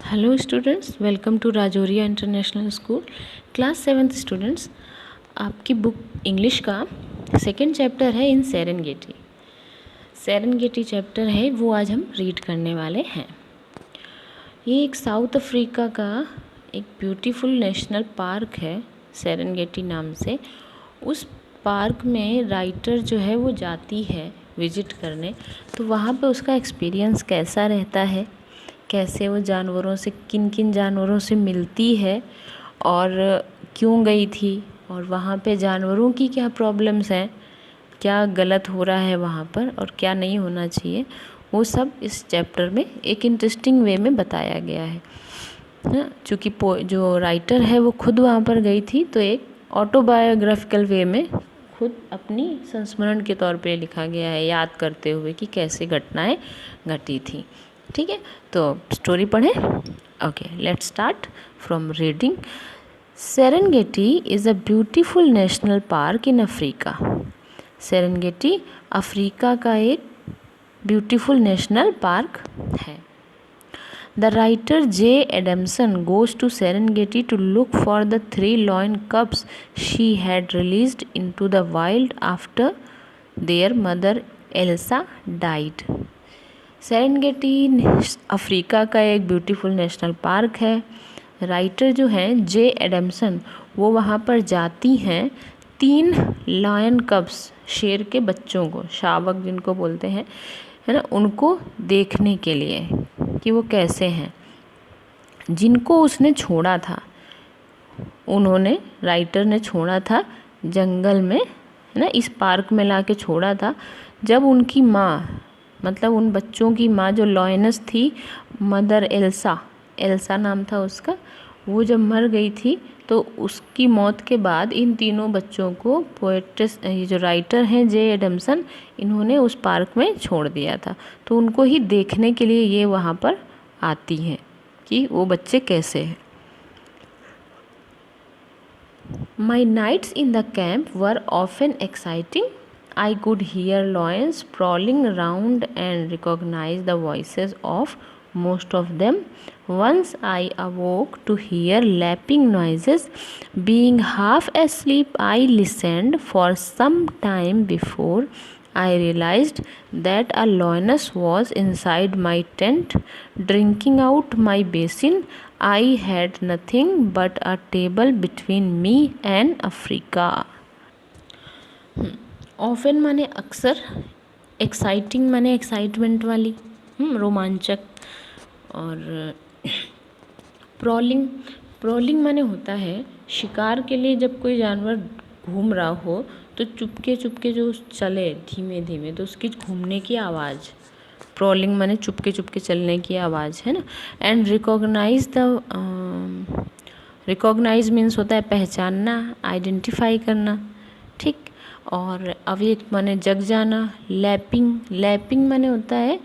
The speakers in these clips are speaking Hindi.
Hello students, welcome to Rajoria international school class 7th students. आपकी बुक इंग्लिश का सेकंड चैप्टर है इन सेरेनगेटी। सेरेनगेटी चैप्टर है वो आज हम रीड करने वाले हैं। ये एक साउथ अफ्रीका का एक ब्यूटीफुल नेशनल पार्क है सेरेनगेटी नाम से। उस पार्क में राइटर जो है वो जाती है विजिट करने, तो वहाँ पे उसका एक्सपीरियंस कैसा रहता है, कैसे वो जानवरों से किन किन जानवरों से मिलती है और क्यों गई थी, और वहाँ पे जानवरों की क्या प्रॉब्लम्स हैं, क्या गलत हो रहा है वहाँ पर और क्या नहीं होना चाहिए, वो सब इस चैप्टर में एक इंटरेस्टिंग वे में बताया गया है ना। चूँकि जो राइटर है वो खुद वहाँ पर गई थी, तो एक ऑटोबायोग्राफिकल वे में खुद अपनी संस्मरण के तौर पे लिखा गया है, याद करते हुए कि कैसे घटनाएं घटी थी। ठीक है, तो स्टोरी पढ़ें। Okay, let's start from reading. Serengeti is a beautiful national park in Africa. Serengeti Africa का एक ब्यूटीफुल नेशनल पार्क है। The writer J. Adamson goes to Serengeti to look for the 3 lion cubs she had released into the wild after their mother Elsa died. Serengeti Africa का एक ब्यूटीफुल नेशनल पार्क है। राइटर जो हैं जे एडम्सन, वो वहाँ पर जाती हैं 3 लायन कब्स, शेर के बच्चों को, शावक जिनको बोलते हैं, है ना, उनको देखने के लिए कि वो कैसे हैं, जिनको उसने छोड़ा था। उन्होंने, राइटर ने छोड़ा था जंगल में, है ना, इस पार्क में ला के छोड़ा था। जब उनकी माँ, मतलब उन बच्चों की माँ जो लॉयनस थी, मदर एल्सा, एल्सा नाम था उसका, वो जब मर गई थी, तो उसकी मौत के बाद इन तीनों बच्चों को पोएट्रेस, ये जो राइटर हैं जे एडम्सन, इन्होंने उस पार्क में छोड़ दिया था। तो उनको ही देखने के लिए ये वहाँ पर आती हैं कि वो बच्चे कैसे हैं। My nights in the camp were often exciting. I could hear lions prowling around and recognize the voices of most of them. Once I awoke to hear lapping noises. Being half asleep, I listened for some time before I realized that a lioness was inside my tent, drinking out my basin. I had nothing but a table between me and Africa. Often माने अक्सर, एक्साइटिंग माने एक्साइटमेंट वाली, रोमांचक, और प्रॉलिंग, प्रॉलिंग माने होता है शिकार के लिए जब कोई जानवर घूम रहा हो तो चुपके चुपके जो चले धीमे धीमे, तो उसकी घूमने की आवाज़, प्रॉलिंग माने चुपके चुपके चलने की आवाज़, है ना। And recognise the, recognise means होता है पहचानना, आइडेंटिफाई करना, ठीक। और अवेक माने जग जाना। लैपिंग, लैपिंग माने होता है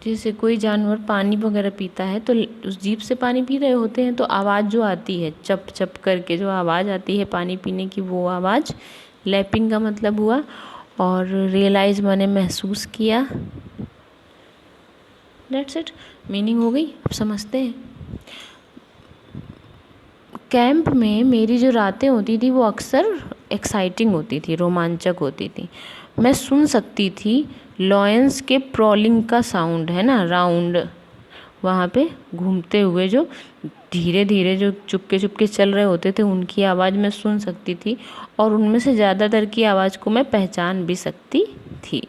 जैसे कोई जानवर पानी वगैरह पीता है, तो उस जीभ से पानी पी रहे होते हैं, तो आवाज़ जो आती है चप चप करके, जो आवाज़ आती है पानी पीने की, वो आवाज़ लैपिंग का मतलब हुआ। और रियलाइज माने महसूस किया। दैट्स इट, मीनिंग हो गई, अब समझते हैं। कैंप में मेरी जो रातें होती थी वो अक्सर एक्साइटिंग होती थी, रोमांचक होती थी। मैं सुन सकती थी लॉयंस के प्रॉलिंग का साउंड, है ना, राउंड वहाँ पे घूमते हुए, जो धीरे धीरे जो चुपके चुपके चल रहे होते थे, उनकी आवाज़ मैं सुन सकती थी, और उनमें से ज़्यादातर की आवाज़ को मैं पहचान भी सकती थी।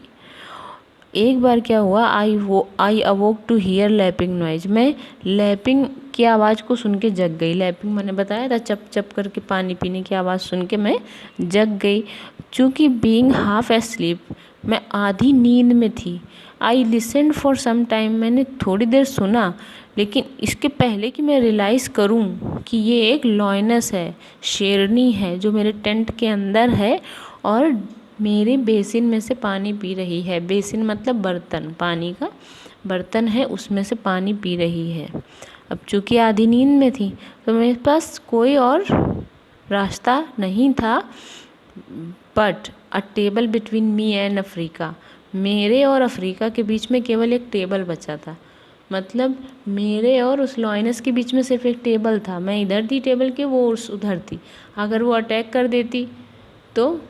एक बार क्या हुआ, I awoke to hear lapping noise, मैं लैपिंग की आवाज़ को सुन के जग गई। लैपिंग मैंने बताया था, चप चप करके पानी पीने की आवाज़ सुन के मैं जग गई। चूँकि बीइंग हाफ एस्लीप, मैं आधी नींद में थी। आई लिसन्ड फॉर सम टाइम, मैंने थोड़ी देर सुना, लेकिन इसके पहले कि मैं रियलाइज़ करूं कि ये एक लॉयनस है, शेरनी है, जो मेरे टेंट के अंदर है और मेरे बेसिन में से पानी पी रही है। बेसिन मतलब बर्तन, पानी का बर्तन है, उसमें से पानी पी रही है। अब चूँकि आधी नींद में थी, तो मेरे पास कोई और रास्ता नहीं था but a table between me and Africa, मेरे और अफ्रीका के बीच में केवल एक टेबल बचा था। मतलब मेरे और उस लॉयनेस के बीच में सिर्फ एक टेबल था, मैं इधर थी टेबल के, वो उधर थी। अगर वो अटैक कर देती तो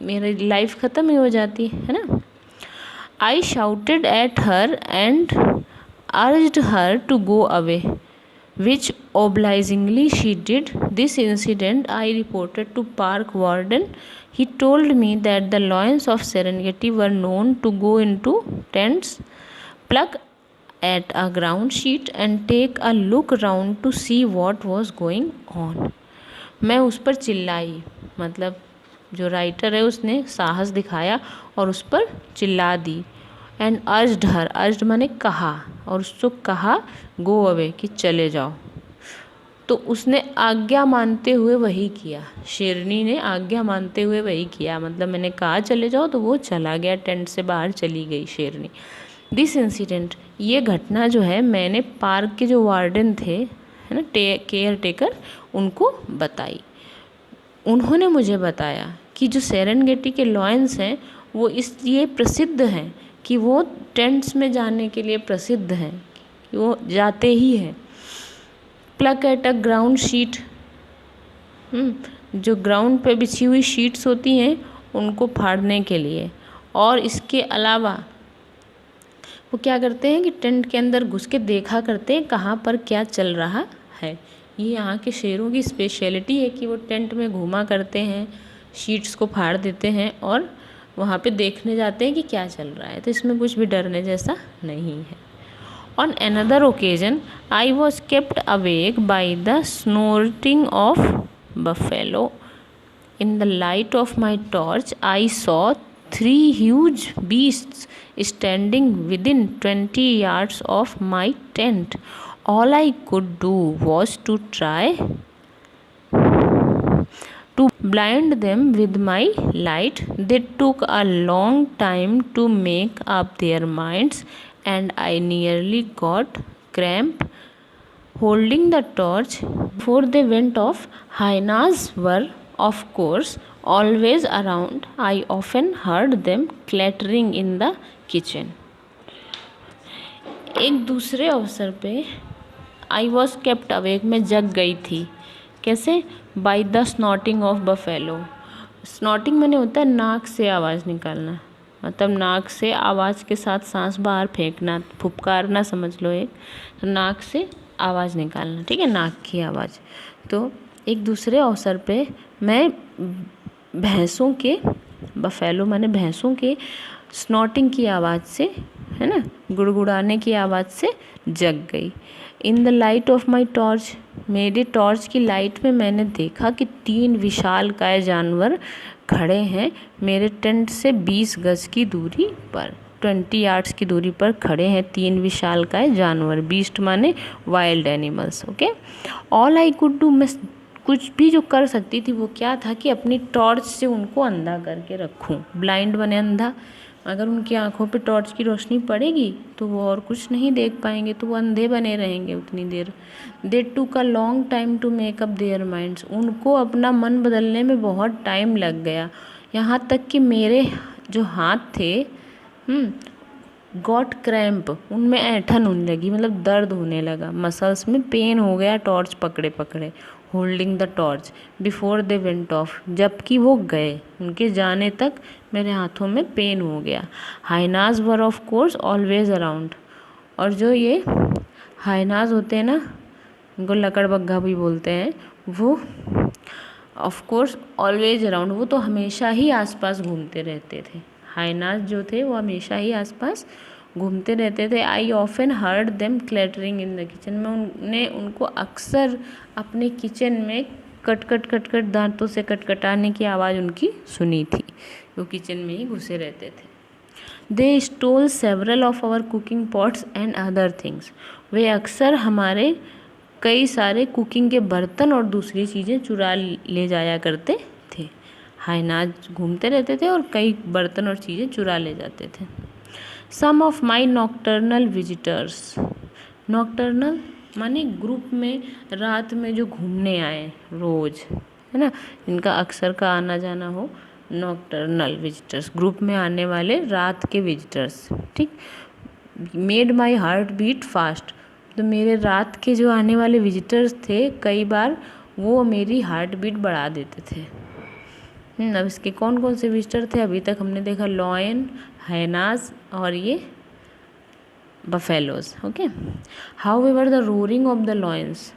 मेरी लाइफ ख़त्म ही हो जाती, है ना। I shouted at her and urged her to go away, which obligingly she did. This incident I reported to park warden. He told me that the lions of Serengeti were known to go into tents, pluck at a ground sheet and take a look round to see what was going on. मैं उस पर चिल्लाई, मतलब जो राइटर है उसने साहस दिखाया और उस पर चिल्ला दी। एंड अर्ज्ड हर, अर्ज्ड माने कहा, और उसको कहा गो अवे कि चले जाओ। तो उसने आज्ञा मानते हुए वही किया, शेरनी ने आज्ञा मानते हुए वही किया, मतलब मैंने कहा चले जाओ तो वो चला गया, टेंट से बाहर चली गई शेरनी। दिस इंसिडेंट, ये घटना जो है मैंने पार्क के जो वार्डन थे, है ना, केयर टेकर, उनको बताई। उन्होंने मुझे बताया कि जो सेरेनगेटी के लॉयंस हैं वो इसलिए प्रसिद्ध हैं कि वो टेंट्स में जाने के लिए प्रसिद्ध हैं, कि वो जाते ही हैं। Pluck at a ground sheet, जो ग्राउंड पे बिछी हुई शीट्स होती हैं उनको फाड़ने के लिए। और इसके अलावा वो क्या करते हैं कि टेंट के अंदर घुस के देखा करते हैं कहाँ पर क्या चल रहा है। ये यहाँ के शेरों की स्पेशलिटी है कि वो टेंट में घूमा करते हैं, शीट्स को फाड़ देते हैं और वहाँ पे देखने जाते हैं कि क्या चल रहा है। तो इसमें कुछ भी डरने जैसा नहीं है। On another occasion, I was kept awake by the snorting of buffalo. In the light of my torch, I saw 3 huge beasts standing within 20 yards of my tent. All I could do was to try to blind them with my light. They took a long time to make up their minds, and I nearly got cramp holding the torch before they went off. Hyenas were, of course, always around. I often heard them clattering in the kitchen. एक दूसरे अवसर पे आई वॉज केप्ट अवेक, मैं जग गई थी। कैसे? By the snorting of buffalo. Snorting मैंने होता है नाक से आवाज़ निकालना, मतलब नाक से आवाज़ के साथ सांस बाहर फेंकना, फुफकारना समझ लो एक, तो नाक से आवाज़ निकालना, ठीक है, नाक की आवाज़। तो एक दूसरे अवसर पे मैं भैंसों के, बफेलो माने भैंसों के स्नॉटिंग की आवाज़ से, है ना, गुड़गुड़ाने की आवाज़ से जग गई। In the light of my torch, मेरे टॉर्च की लाइट में मैंने देखा कि 3 विशालकाय जानवर खड़े हैं मेरे टेंट से 20 गज की दूरी पर, 20 यार्ड्स की दूरी पर खड़े हैं 3 विशालकाय जानवर। बीस्ट माने wild animals, okay. All I could do, मैं कुछ भी जो कर सकती थी वो क्या था कि अपनी टॉर्च से उनको अंधा करके रखूं। ब्लाइंड बने अंधा, अगर उनकी आंखों पे टॉर्च की रोशनी पड़ेगी तो वो और कुछ नहीं देख पाएंगे, तो वो अंधे बने रहेंगे उतनी देर। They took a long time to make up their minds, उनको अपना मन बदलने में बहुत टाइम लग गया। यहाँ तक कि मेरे जो हाथ थे गॉट क्रैम्प, उनमें ऐंठन होने लगी, मतलब दर्द होने लगा, मसल्स में पेन हो गया टॉर्च पकड़े पकड़े। Holding the torch before they went of, जबकि वो गए, उनके जाने तक मेरे हाथों में पेन हो गया। Hyenas were of course always around, और जो ये हाइनाज होते हैं ना, उनको लकड़बग्घा भी बोलते हैं, वो ऑफ कोर्स ऑलवेज अराउंड, वो तो हमेशा ही आसपास घूमते रहते थे। हाइनाज जो थे वो हमेशा ही आसपास घूमते रहते थे। I often heard them clattering in the kitchen, में उनको अक्सर अपने किचन में कट कट कट कट दांतों से कटकटाने की आवाज़ उनकी सुनी थी, वो किचन में ही घुसे रहते थे। They stole several of our cooking pots and other things, वे अक्सर हमारे कई सारे कुकिंग के बर्तन और दूसरी चीज़ें चुरा ले जाया करते थे। हाइनाज घूमते रहते थे और कई बर्तन और चीज़ें चुरा ले जाते थे। Some of my nocturnal visitors, nocturnal माने ग्रुप में रात में जो घूमने आए रोज़, है ना, इनका अक्सर का आना जाना हो, नॉक्टर्नल विजिटर्स, ग्रुप में आने वाले रात के विजिटर्स, ठीक। Made my heart beat fast. तो मेरे रात के जो आने वाले विजिटर्स थे कई बार वो मेरी हार्ट बीट बढ़ा देते थे। अब इसके कौन कौन से विजिटर थे? अभी तक हमने देखा लॉयन, हाइनाज और ये buffaloes. Okay, how ever the roaring of the lions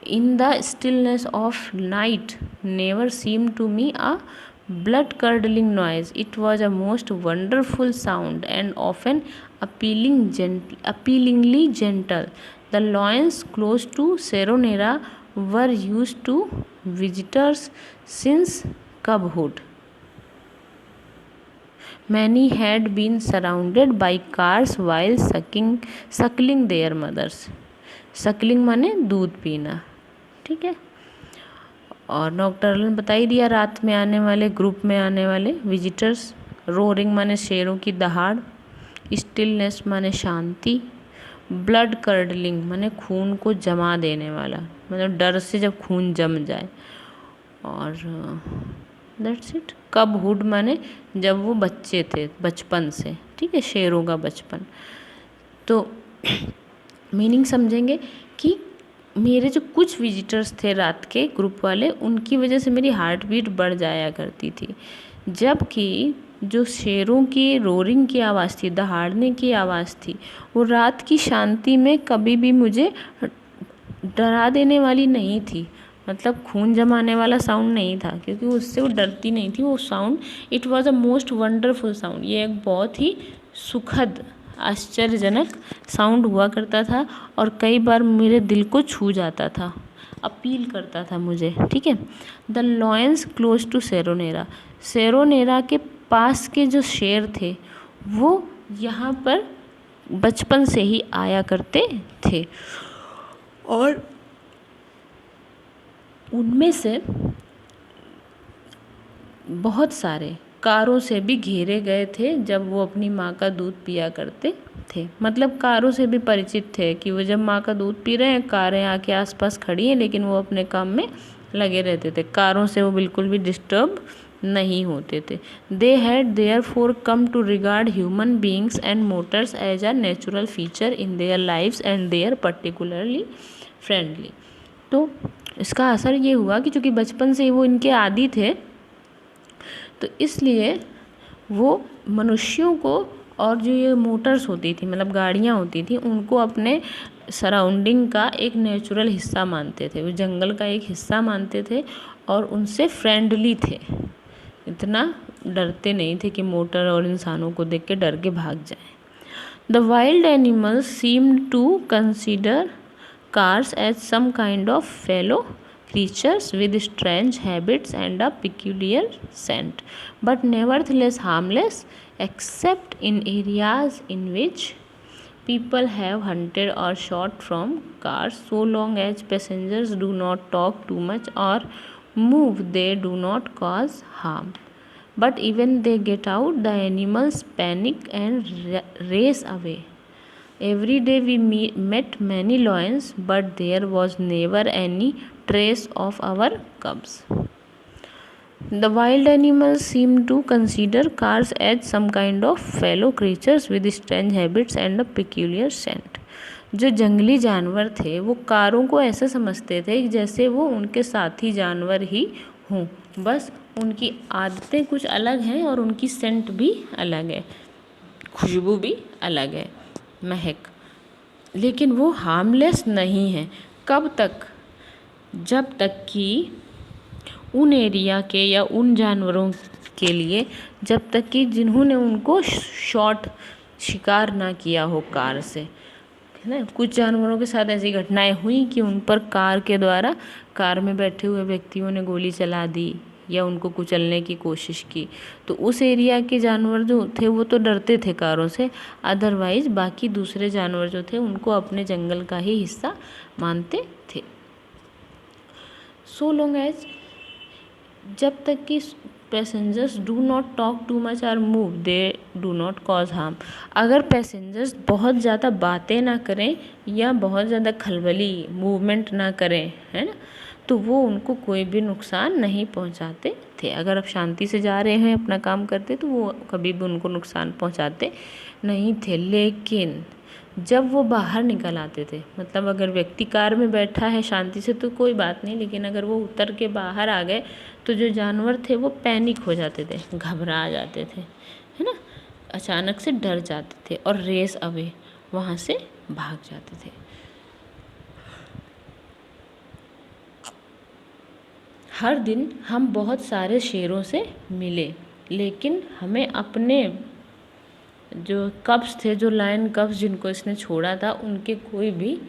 in the stillness of night never seemed to me a blood-curdling noise. It was a most wonderful sound and often appealingly gentle. The lions close to Seronera were used to visitors since cubhood. Many had been surrounded by cars while suckling their mothers. Suckling माने दूध पीना, ठीक है। और नॉकटर्नल ने बता ही दिया, रात में आने वाले, ग्रुप में आने वाले विजिटर्स। रोरिंग माने शेरों की दहाड़, स्टिलनेस माने शांति, ब्लड कर्डलिंग माने खून को जमा देने वाला, मतलब डर से जब खून जम जाए। और दैट्स इट। कब हुड माने जब वो बच्चे थे, बचपन से, ठीक है, शेरों का बचपन। तो मीनिंग समझेंगे कि मेरे जो कुछ विजिटर्स थे रात के ग्रुप वाले, उनकी वजह से मेरी हार्ट बीट बढ़ जाया करती थी, जबकि जो शेरों की रोरिंग की आवाज़ थी, दहाड़ने की आवाज़ थी, वो रात की शांति में कभी भी मुझे डरा देने वाली नहीं थी। मतलब खून जमाने वाला साउंड नहीं था, क्योंकि उससे वो डरती नहीं थी। वो sound, it was a most wonderful sound, ये एक बहुत ही सुखद, आश्चर्यजनक साउंड हुआ करता था और कई बार मेरे दिल को छू जाता था, अपील करता था मुझे, ठीक है। द लॉयंस क्लोज टू सेरोनेरा, सेरोनेरा के पास के जो शेर थे वो यहाँ पर बचपन से ही आया करते थे, और उनमें से बहुत सारे कारों से भी घेरे गए थे जब वो अपनी माँ का दूध पिया करते थे। मतलब कारों से भी परिचित थे कि वो जब माँ का दूध पी रहे हैं, कारें आके आसपास खड़ी हैं, लेकिन वो अपने काम में लगे रहते थे। कारों से वो बिल्कुल भी डिस्टर्ब नहीं होते थे। They had therefore come to regard human beings and motors as a natural feature in their lives and they're particularly friendly. तो इसका असर ये हुआ कि चूँकि बचपन से वो इनके आदी थे, तो इसलिए वो मनुष्यों को और जो ये मोटर्स होती थी, मतलब गाड़ियाँ होती थी, उनको अपने सराउंडिंग का एक नेचुरल हिस्सा मानते थे, वो जंगल का एक हिस्सा मानते थे और उनसे फ्रेंडली थे। इतना डरते नहीं थे कि मोटर और इंसानों को देख के डर के भाग जाएं। The wild animals seemed to consider cars as some kind of fellow creatures with strange habits and a peculiar scent, but nevertheless harmless, except in areas in which people have hunted or shot from cars. So long as passengers do not talk too much or move, they do not cause harm. But even they get out, the animals panic and race away. Every day we met many lions, but there was never any trace of our cubs. The wild animals seemed to consider cars as some kind of fellow creatures with strange habits and a peculiar scent. जो जंगली जानवर थे वो कारों को ऐसा समझते थे जैसे वो उनके साथी जानवर ही हों, बस उनकी आदतें कुछ अलग हैं और उनकी सेंट भी अलग है, खुशबू भी अलग है, महक, लेकिन वो हार्मलेस नहीं है। कब तक? जब तक कि उन एरिया के या उन जानवरों के लिए, जब तक कि जिन्होंने उनको शॉट शिकार ना किया हो कार से, है ना। कुछ जानवरों के साथ ऐसी घटनाएं हुई कि उन पर कार के द्वारा, कार में बैठे हुए व्यक्तियों ने गोली चला दी या उनको कुचलने की कोशिश की, तो उस एरिया के जानवर जो थे वो तो डरते थे कारों से, अदरवाइज बाकी दूसरे जानवर जो थे उनको अपने जंगल का ही हिस्सा मानते थे। सो लॉन्ग एज, जब तक कि passengers do not talk too much और move, they do not cause harm. अगर पैसेंजर्स बहुत ज़्यादा बातें ना करें या बहुत ज़्यादा खलबली मूवमेंट ना करें, है ना, तो वो उनको कोई भी नुकसान नहीं पहुंचाते थे। अगर आप शांति से जा रहे हैं अपना काम करते तो वो कभी भी उनको नुकसान पहुंचाते नहीं थे। लेकिन जब वो बाहर निकल आते थे, मतलब अगर व्यक्ति कार में बैठा है शांति से तो कोई बात नहीं, लेकिन अगर वो उतर के बाहर आ गए तो जो जानवर थे वो पैनिक हो जाते थे, घबरा जाते थे, है ना, अचानक से डर जाते थे और रेस अवे वहाँ से भाग जाते थे। हर दिन हम बहुत सारे शेरों से मिले, लेकिन हमें अपने जो कब्स थे, जो लायन कब्स जिनको इसने छोड़ा था, उनके कोई भी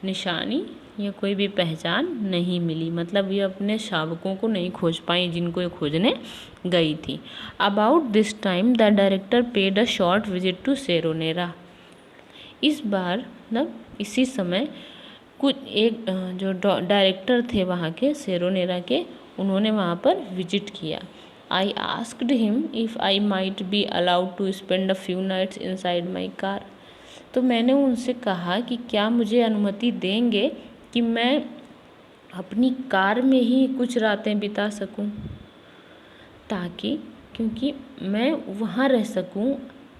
निशानी या कोई भी पहचान नहीं मिली। मतलब ये अपने शावकों को नहीं खोज पाई जिनको ये खोजने गई थी। About this time the director paid a short visit to Seronera. इस बार मतलब इसी समय कुछ एक जो डायरेक्टर थे वहाँ के सेरोनेरा के, उन्होंने वहाँ पर विजिट किया। I asked him if I might be allowed to spend a few nights inside my car. तो मैंने उनसे कहा कि क्या मुझे अनुमति देंगे कि मैं अपनी कार में ही कुछ रातें बिता सकूं, ताकि क्योंकि मैं वहाँ रह सकूं,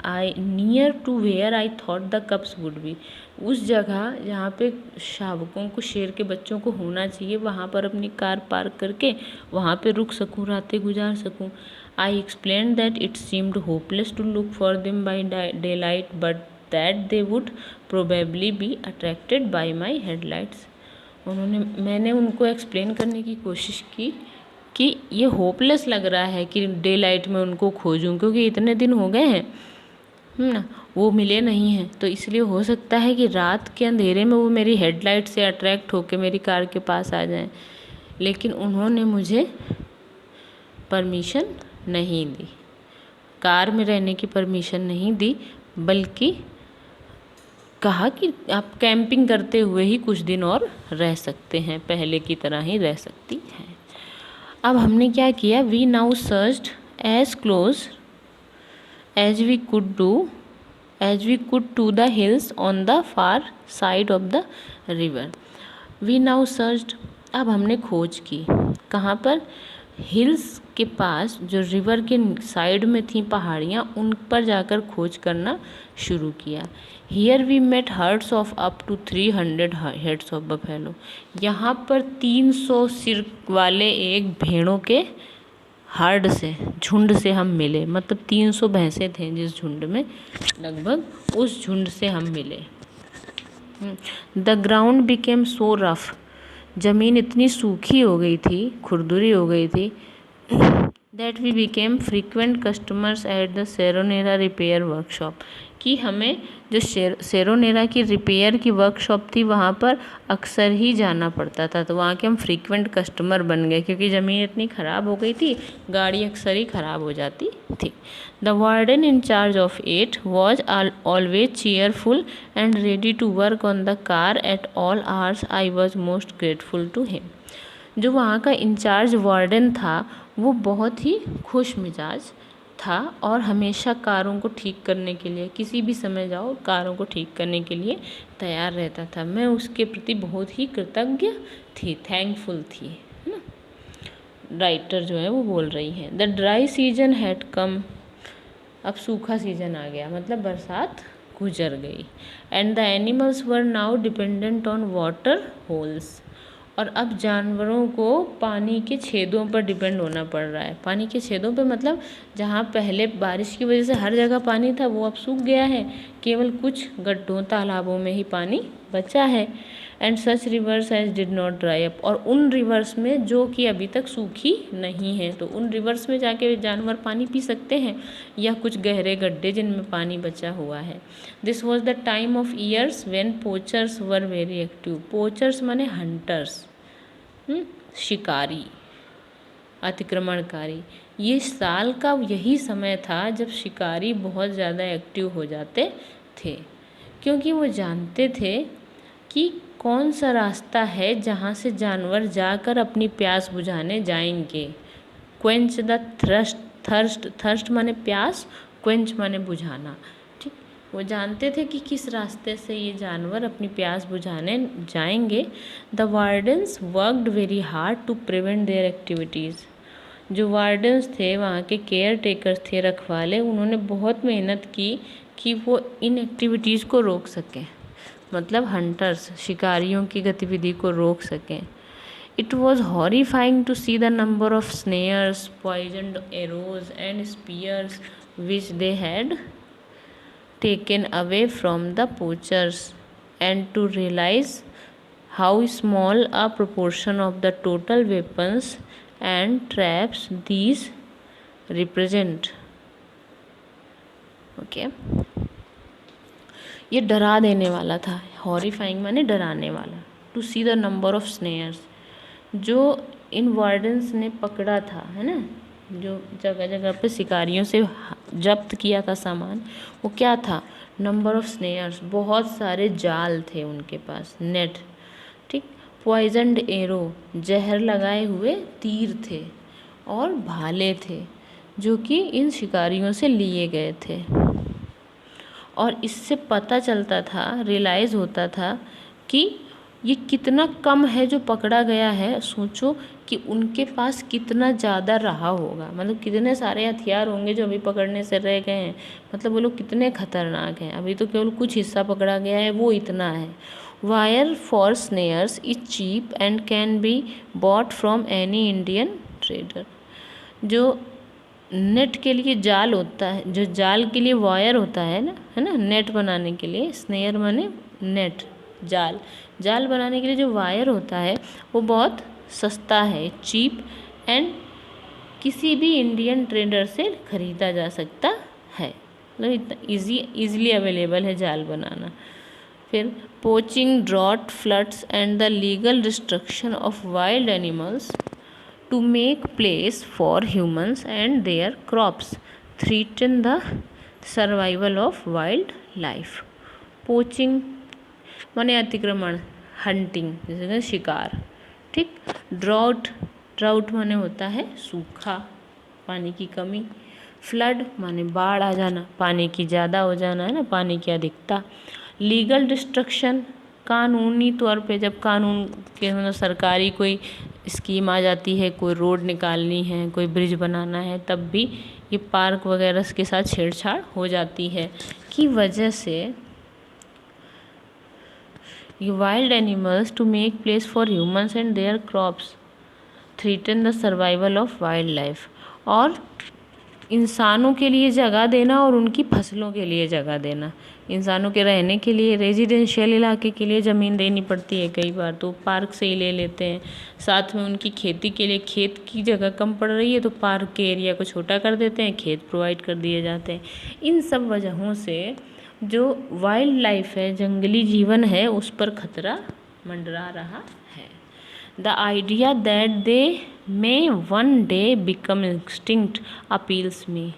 I near to where I thought the cups would be, उस जगह जहाँ पे शावकों को, शेर के बच्चों को होना चाहिए, वहाँ पर अपनी कार पार्क करके वहाँ पे रुक सकूँ, रातें गुजार सकूँ। I explain that it seemed hopeless to look for them by daylight but that they would probably be attracted by my headlights. मैंने उनको एक्सप्लेन करने की कोशिश की कि ये होपलेस लग रहा है कि डे लाइट में उनको खोजूं, क्योंकि इतने दिन हो गए हैं ना, वो मिले नहीं हैं, तो इसलिए हो सकता है कि रात के अंधेरे में वो मेरी हेडलाइट से अट्रैक्ट होकर मेरी कार के पास आ जाएं। लेकिन उन्होंने मुझे परमिशन नहीं दी, कार में रहने की परमिशन नहीं दी, बल्कि कहा कि आप कैंपिंग करते हुए ही कुछ दिन और रह सकते हैं, पहले की तरह ही रह सकती हैं। अब हमने क्या किया, we now searched as close as we could to the hills on the far side of the river. We now searched, अब हमने खोज की, कहाँ पर, हिल्स के पास, जो रिवर के साइड में थी पहाड़ियाँ, उन पर जाकर खोज करना शुरू किया। Here we met herds of up to 300 heads of buffalo. यहाँ पर 300 सिर वाले एक भेड़ों के हर्ड से, झुंड से हम मिले। मतलब 300 भैंसें थे जिस झुंड में, लगभग उस झुंड से हम मिले। The ground became so rough, ज़मीन इतनी सूखी हो गई थी, खुरदुरी हो गई थी, that we became frequent customers at the Seronera repair workshop, कि हमें जो सेरोनेरा की रिपेयर की वर्कशॉप थी वहाँ पर अक्सर ही जाना पड़ता था। तो वहाँ के हम फ्रीक्वेंट कस्टमर बन गए, क्योंकि ज़मीन इतनी ख़राब हो गई थी, गाड़ी अक्सर ही ख़राब हो जाती थी। The warden in charge of 8 was always cheerful and ready to work on the car at all hours. I was most grateful to him. जो वहाँ का इंचार्ज वार्डन था वो बहुत ही खुश मिजाज था और हमेशा कारों को ठीक करने के लिए, किसी भी समय जाओ कारों को ठीक करने के लिए तैयार रहता था। मैं उसके प्रति बहुत ही कृतज्ञ थी, थैंकफुल थी, है ना। राइटर जो है वो बोल रही है, the dry season had come, अब सूखा सीजन आ गया, मतलब बरसात गुजर गई। And the animals were now dependent on water holes, और अब जानवरों को पानी के छेदों पर डिपेंड होना पड़ रहा है। पानी के छेदों पर मतलब जहाँ पहले बारिश की वजह से हर जगह पानी था वो अब सूख गया है, केवल कुछ गड्ढों तालाबों में ही पानी बचा है। And such rivers as did not dry up, और उन रिवर्स में जो कि अभी तक सूखी नहीं है, तो उन रिवर्स में जाके जानवर पानी पी सकते हैं, या कुछ गहरे गड्ढे जिनमें पानी बचा हुआ है। This was the time of years when poachers were very active. Poachers माने हंटर्स, शिकारी, अतिक्रमणकारी। ये साल का यही समय था जब शिकारी बहुत ज़्यादा एक्टिव हो जाते थे, क्योंकि वो जानते थे कि कौन सा रास्ता है जहाँ से जानवर जाकर अपनी प्यास बुझाने जाएंगे। क्वेंच द थर्स्ट माने प्यास, क्वेंच माने बुझाना, ठीक। वो जानते थे कि किस रास्ते से ये जानवर अपनी प्यास बुझाने जाएंगे। The wardens worked very hard to prevent their activities. जो वार्डन्स थे, वहाँ के केयर टेकर्स थे, रखवाले, उन्होंने बहुत मेहनत की कि वो इन एक्टिविटीज़ को रोक सकें, मतलब हंटर्स, शिकारियों की गतिविधि को रोक सकें। It was horrifying to see the number of snares, poisoned arrows and spears which they had taken away from the poachers, and to realize how small a proportion of the total weapons and traps these represent. Okay. ये डरा देने वाला था, हॉरिफाइंग माने डराने वाला। To see the number of snares, जो इन वार्डन्स ने पकड़ा था, है ना, जो जगह जगह पे शिकारियों से जब्त किया था सामान, वो क्या था? नंबर ऑफ स्नेयर्स, बहुत सारे जाल थे उनके पास, नेट, ठीक। पॉइजनड एरो, जहर लगाए हुए तीर थे, और भाले थे जो कि इन शिकारियों से लिए गए थे। और इससे पता चलता था, रियलाइज़ होता था कि ये कितना कम है जो पकड़ा गया है। सोचो कि उनके पास कितना ज़्यादा रहा होगा, मतलब कितने सारे हथियार होंगे जो अभी पकड़ने से रह गए हैं, मतलब वो लोग कितने खतरनाक हैं। अभी तो केवल कुछ हिस्सा पकड़ा गया है, वो इतना है। Wire for snares is cheap and can be bought from any Indian trader. जो नेट के लिए जाल होता है, जो जाल के लिए वायर होता है ना, है ना, नेट बनाने के लिए, स्नेयर माने नेट, जाल, जाल बनाने के लिए जो वायर होता है वो बहुत सस्ता है, चीप, एंड किसी भी इंडियन ट्रेडर से ख़रीदा जा सकता है, मतलब इतना ईज़िली अवेलेबल है जाल बनाना। फिर poaching, drought, floods and the legal destruction of wild animals to make place for humans and their crops threaten the survival of wildlife. Poaching माने अतिक्रमण, हंटिंग जैसे शिकार, ठीक। ड्राउट माने होता है सूखा, पानी की कमी। फ्लड माने बाढ़ आ जाना, पानी की ज़्यादा हो जाना, है ना, पानी की अधिकता। लीगल डिस्ट्रक्शन, कानूनी तौर पे जब कानून के मतलब सरकारी कोई स्कीम आ जाती है, कोई रोड निकालनी है, कोई ब्रिज बनाना है, तब भी ये पार्क वगैरह के साथ छेड़छाड़ हो जाती है, की वजह से ये wild animals to make place for humans and their crops threaten the survival of wild life. और इंसानों के लिए जगह देना और उनकी फसलों के लिए जगह देना। इंसानों के रहने के लिए रेजिडेंशियल इलाके के लिए ज़मीन देनी पड़ती है, कई बार तो पार्क से ही ले लेते हैं। साथ में उनकी खेती के लिए खेत की जगह कम पड़ रही है तो पार्क के एरिया को छोटा कर देते हैं, खेत प्रोवाइड कर दिए जाते हैं। इन सब वजहों से जो वाइल्ड लाइफ है, जंगली जीवन है, उस पर खतरा मंडरा रहा है। The idea that they may one day become extinct appeals me.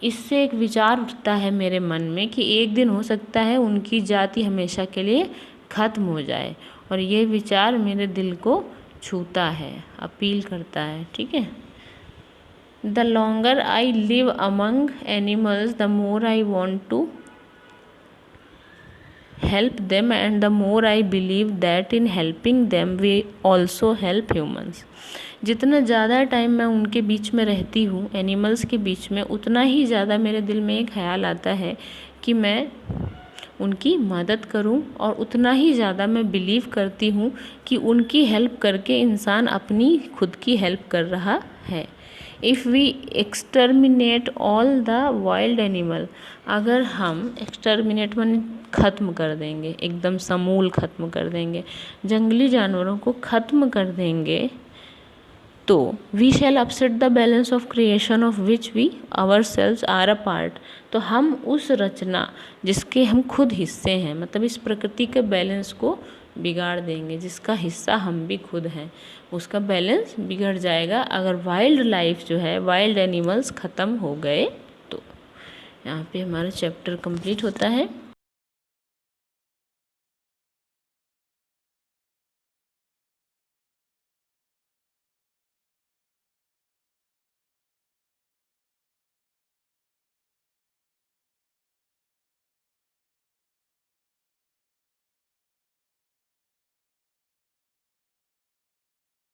इससे एक विचार उठता है मेरे मन में कि एक दिन हो सकता है उनकी जाति हमेशा के लिए ख़त्म हो जाए, और ये विचार मेरे दिल को छूता है, अपील करता है, ठीक है। The longer I live among animals the more I want to help them, and the more I believe that in helping them we also help humans. जितना ज़्यादा टाइम मैं उनके बीच में रहती हूँ, एनिमल्स के बीच में, उतना ही ज़्यादा मेरे दिल में एक ख्याल आता है कि मैं उनकी मदद करूं, और उतना ही ज़्यादा मैं बिलीव करती हूँ कि उनकी हेल्प करके इंसान अपनी खुद की हेल्प कर रहा है। If we exterminate all the wild animal, अगर हम एक्सटर्मिनेट माने ख़त्म कर देंगे, एकदम समूल ख़त्म कर देंगे, जंगली जानवरों को ख़त्म कर देंगे, तो we shall upset the balance of creation of which we ourselves are a part. तो हम उस रचना जिसके हम खुद हिस्से हैं, मतलब इस प्रकृति के बैलेंस को बिगाड़ देंगे, जिसका हिस्सा हम भी खुद हैं, उसका बैलेंस बिगड़ जाएगा अगर वाइल्ड लाइफ जो है, वाइल्ड एनिमल्स ख़त्म हो गए तो। यहाँ पे हमारा चैप्टर कंप्लीट होता है।